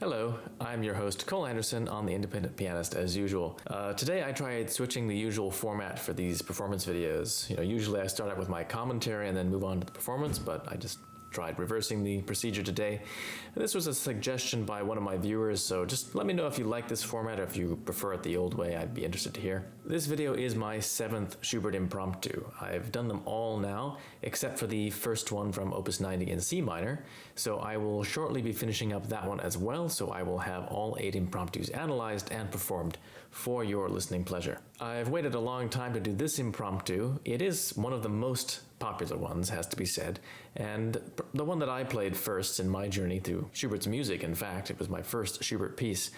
Hello, I'm your host Cole Anderson on The Independent Pianist as usual. Today I tried switching the usual format for these performance videos. Usually I start out with my commentary and then move on to the performance, but I just tried reversing the procedure today. This was a suggestion by one of my viewers, so just let me know if you like this format or if you prefer it the old way. I'd be interested to hear. This video is my 7th Schubert Impromptu. I've done them all now, except for the first one from Opus 90 in C minor, so I will shortly be finishing up that one as well, so I will have all 8 impromptus analyzed and performed for your listening pleasure. I've waited a long time to do this impromptu. It is one of the most popular ones, has to be said, and the one that I played first in my journey through Schubert's music. In fact, it was my first Schubert piece.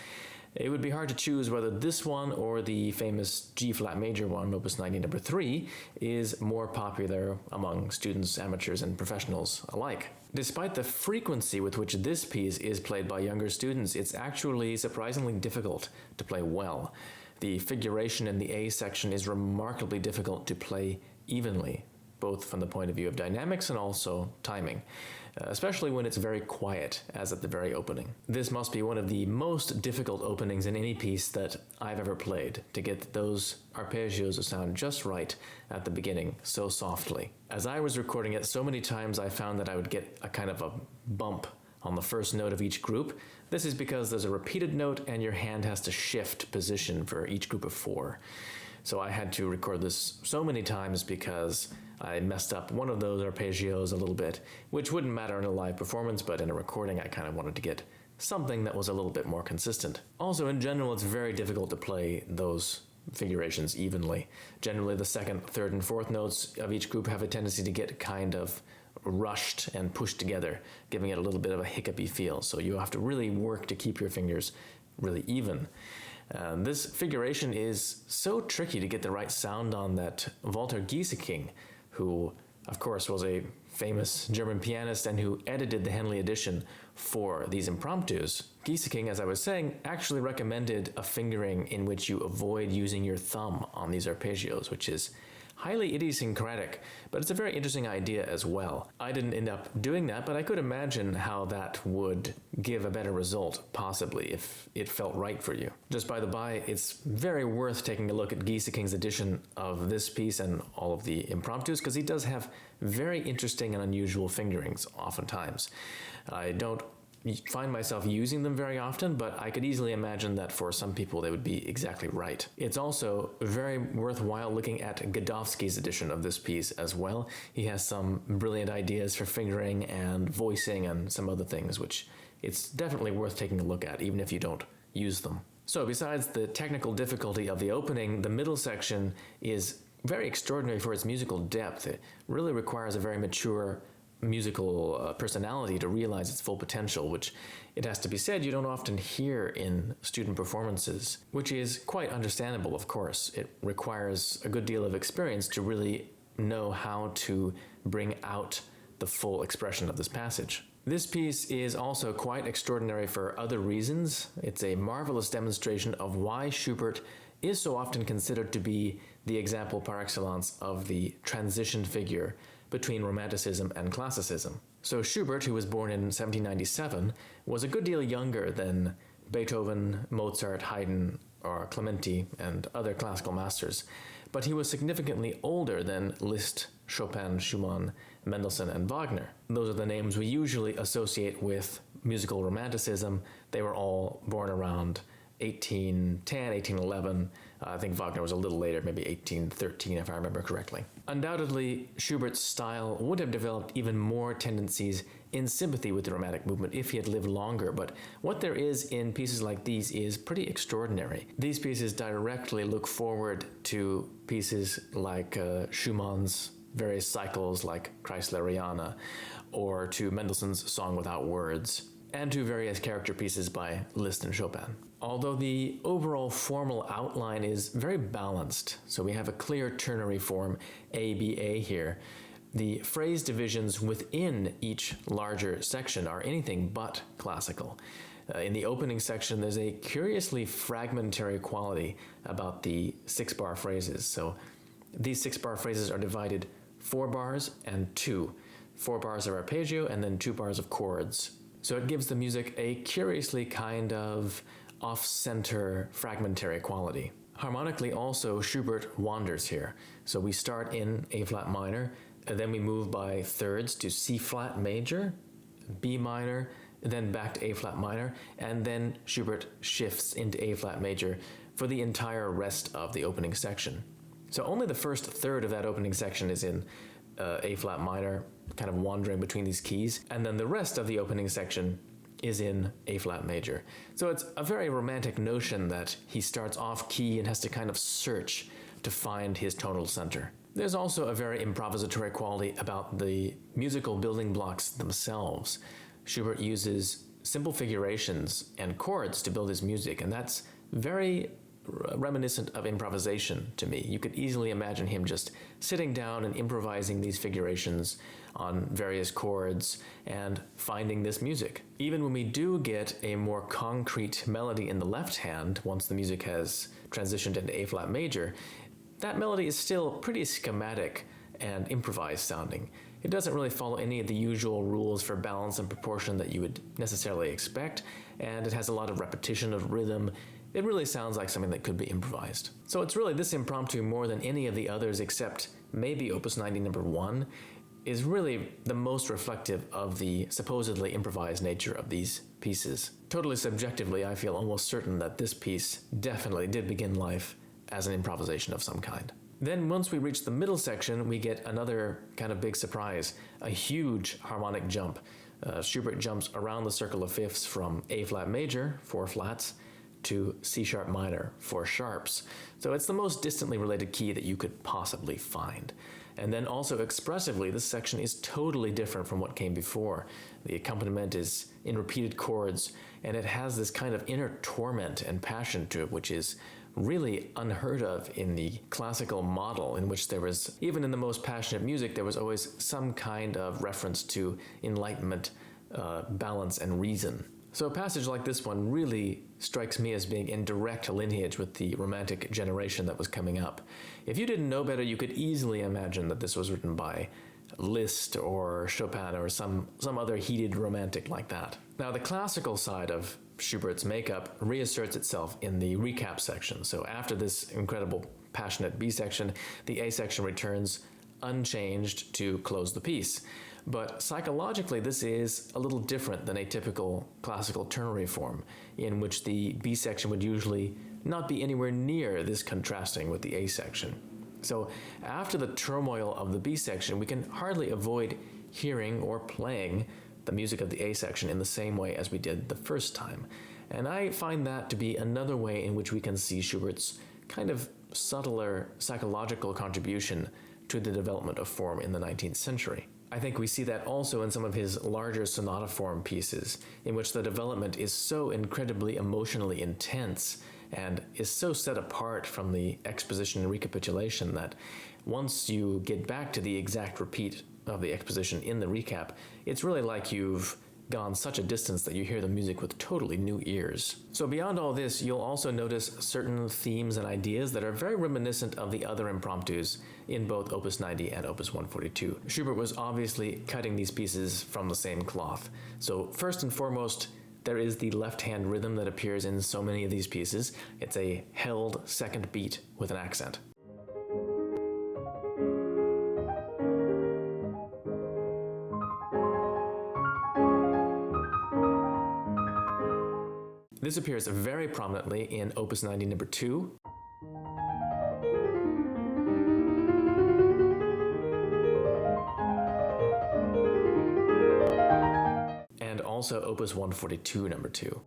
It would be hard to choose whether this one or the famous G-flat major one, Opus 90 number 3, is more popular among students, amateurs, and professionals alike. Despite the frequency with which this piece is played by younger students, it's actually surprisingly difficult to play well. The figuration in the A section is remarkably difficult to play evenly, both from the point of view of dynamics and also timing, especially when it's very quiet, as at the very opening. This must be one of the most difficult openings in any piece that I've ever played, to get those arpeggios to sound just right at the beginning, so softly. As I was recording it, so many times I found that I would get a kind of a bump on the first note of each group. This is because there's a repeated note and your hand has to shift position for each group of 4. So I had to record this so many times because I messed up one of those arpeggios a little bit, which wouldn't matter in a live performance, but in a recording I kind of wanted to get something that was a little bit more consistent. Also, in general, it's very difficult to play those figurations evenly. Generally, the second, third, and fourth notes of each group have a tendency to get kind of rushed and pushed together, giving it a little bit of a hiccupy feel. So you have to really work to keep your fingers really even. This figuration is so tricky to get the right sound on that Walter Gieseking, who of course was a famous German pianist and who edited the Henley edition for these impromptus. Gieseking, as I was saying, actually recommended a fingering in which you avoid using your thumb on these arpeggios, which is highly idiosyncratic, but it's a very interesting idea as well. I didn't end up doing that, but I could imagine how that would give a better result, possibly, if it felt right for you. Just by the by, it's very worth taking a look at Gieseking's edition of this piece and all of the impromptus, because he does have very interesting and unusual fingerings oftentimes. I don't find myself using them very often, but I could easily imagine that for some people they would be exactly right. It's also very worthwhile looking at Godowski's edition of this piece as well. He has some brilliant ideas for fingering and voicing and some other things, which it's definitely worth taking a look at, even if you don't use them. So besides the technical difficulty of the opening, the middle section is very extraordinary for its musical depth. It really requires a very mature musical personality to realize its full potential, which, it has to be said, you don't often hear in student performances, which is quite understandable, of course. It requires a good deal of experience to really know how to bring out the full expression of this passage. This piece is also quite extraordinary for other reasons. It's a marvelous demonstration of why Schubert is so often considered to be the example par excellence of the transition figure between Romanticism and Classicism. So Schubert, who was born in 1797, was a good deal younger than Beethoven, Mozart, Haydn, or Clementi, and other classical masters, but he was significantly older than Liszt, Chopin, Schumann, Mendelssohn, and Wagner. Those are the names we usually associate with musical Romanticism. They were all born around 1810, 1811. I think Wagner was a little later, maybe 1813 if I remember correctly. Undoubtedly, Schubert's style would have developed even more tendencies in sympathy with the Romantic movement if he had lived longer, but what there is in pieces like these is pretty extraordinary. These pieces directly look forward to pieces like Schumann's various cycles like Kreisleriana, or to Mendelssohn's Song Without Words, and to various character pieces by Liszt and Chopin. Although the overall formal outline is very balanced, so we have a clear ternary form, ABA here, the phrase divisions within each larger section are anything but classical. In the opening section, there's a curiously fragmentary quality about the 6-bar phrases. So these 6-bar phrases are divided 4 bars and 2. 4 bars of arpeggio and then 2 bars of chords. So it gives the music a curiously kind of off-center fragmentary quality. Harmonically also, Schubert wanders here. So we start in A-flat minor, and then we move by thirds to C-flat major, B minor, then back to A-flat minor, and then Schubert shifts into A-flat major for the entire rest of the opening section. So only the first third of that opening section is in A-flat minor, kind of wandering between these keys, and then the rest of the opening section is in A-flat major. So it's a very romantic notion that he starts off key and has to kind of search to find his tonal center. There's also a very improvisatory quality about the musical building blocks themselves. Schubert uses simple figurations and chords to build his music, and that's very reminiscent of improvisation to me. You could easily imagine him just sitting down and improvising these figurations on various chords and finding this music. Even when we do get a more concrete melody in the left hand, once the music has transitioned into A-flat major, that melody is still pretty schematic and improvised sounding. It doesn't really follow any of the usual rules for balance and proportion that you would necessarily expect, and it has a lot of repetition of rhythm. It really sounds like something that could be improvised. So it's really this impromptu more than any of the others, except maybe Opus 90 number 1, is really the most reflective of the supposedly improvised nature of these pieces. Totally subjectively, I feel almost certain that this piece definitely did begin life as an improvisation of some kind. Then once we reach the middle section, we get another kind of big surprise, a huge harmonic jump. Schubert jumps around the circle of fifths from A-flat major, 4 flats, to C-sharp minor, 4 sharps. So it's the most distantly related key that you could possibly find. And then also expressively, this section is totally different from what came before. The accompaniment is in repeated chords, and it has this kind of inner torment and passion to it, which is really unheard of in the classical model, in which there was, even in the most passionate music, there was always some kind of reference to enlightenment, balance, and reason. So a passage like this one really strikes me as being in direct lineage with the Romantic generation that was coming up. If you didn't know better, you could easily imagine that this was written by Liszt or Chopin or some other heated romantic like that. Now, the classical side of Schubert's makeup reasserts itself in the recap section. So after this incredible passionate B section, the A section returns unchanged to close the piece. But psychologically, this is a little different than a typical classical ternary form, in which the B section would usually not be anywhere near this contrasting with the A section. So after the turmoil of the B section, we can hardly avoid hearing or playing the music of the A section in the same way as we did the first time. And I find that to be another way in which we can see Schubert's kind of subtler psychological contribution to the development of form in the 19th century. I think we see that also in some of his larger sonata form pieces, in which the development is so incredibly emotionally intense and is so set apart from the exposition and recapitulation that once you get back to the exact repeat of the exposition in the recap, it's really like you've gone such a distance that you hear the music with totally new ears. So beyond all this, you'll also notice certain themes and ideas that are very reminiscent of the other impromptus in both Opus 90 and Opus 142. Schubert was obviously cutting these pieces from the same cloth. So first and foremost, there is the left-hand rhythm that appears in so many of these pieces. It's a held second beat with an accent. This appears very prominently in Opus 90 number 2. And also Opus 142 number 2.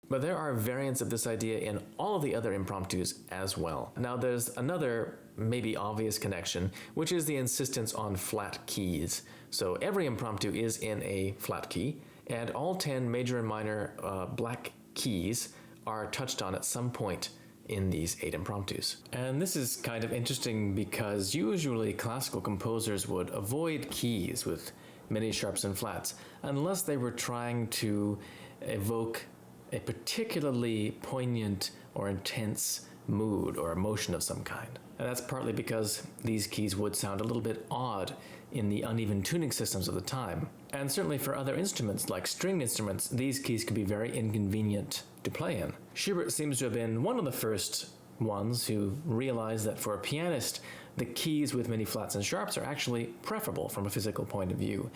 But there are variants of this idea in all of the other impromptus as well. Now there's another maybe obvious connection, which is the insistence on flat keys. So every impromptu is in a flat key, and all 10 major and minor black keys are touched on at some point in these 8 impromptus. And this is kind of interesting because usually classical composers would avoid keys with many sharps and flats, unless they were trying to evoke a particularly poignant or intense mood or emotion of some kind. And that's partly because these keys would sound a little bit odd in the uneven tuning systems of the time. And certainly for other instruments, like stringed instruments, these keys could be very inconvenient to play in. Schubert seems to have been one of the first ones who realized that for a pianist, the keys with many flats and sharps are actually preferable from a physical point of view,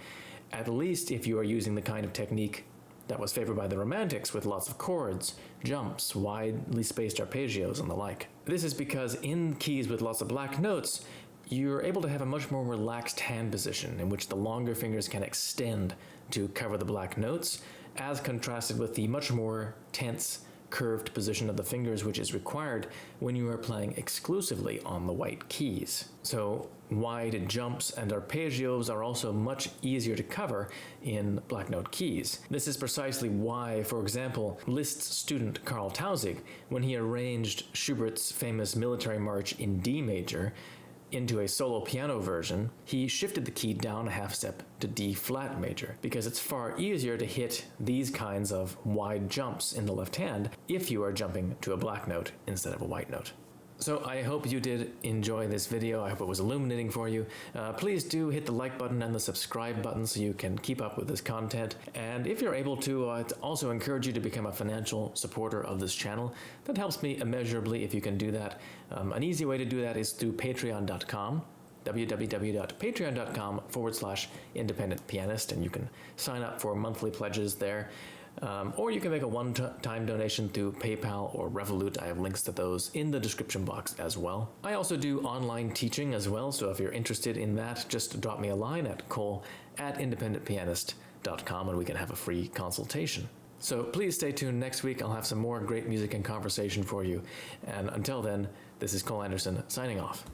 at least if you are using the kind of technique that was favored by the Romantics with lots of chords, jumps, widely spaced arpeggios, and the like. This is because in keys with lots of black notes, you're able to have a much more relaxed hand position in which the longer fingers can extend to cover the black notes, as contrasted with the much more tense, curved position of the fingers which is required when you are playing exclusively on the white keys. So wide jumps and arpeggios are also much easier to cover in black note keys. This is precisely why, for example, Liszt's student Karl Tausig, when he arranged Schubert's famous military march in D major into a solo piano version, he shifted the key down a half step to D flat major, because it's far easier to hit these kinds of wide jumps in the left hand if you are jumping to a black note instead of a white note. So I hope you did enjoy this video. I hope it was illuminating for you. Please do hit the like button and the subscribe button so you can keep up with this content. And if you're able to, I'd also encourage you to become a financial supporter of this channel. That helps me immeasurably if you can do that. An easy way to do that is through patreon.com. www.patreon.com/independent pianist, and you can sign up for monthly pledges there. Or you can make a one-time donation through PayPal or Revolut. I have links to those in the description box as well. I also do online teaching as well, so if you're interested in that, just drop me a line at cole@independentpianist.com and we can have a free consultation. So please stay tuned next week. I'll have some more great music and conversation for you. And until then, this is Cole Anderson signing off.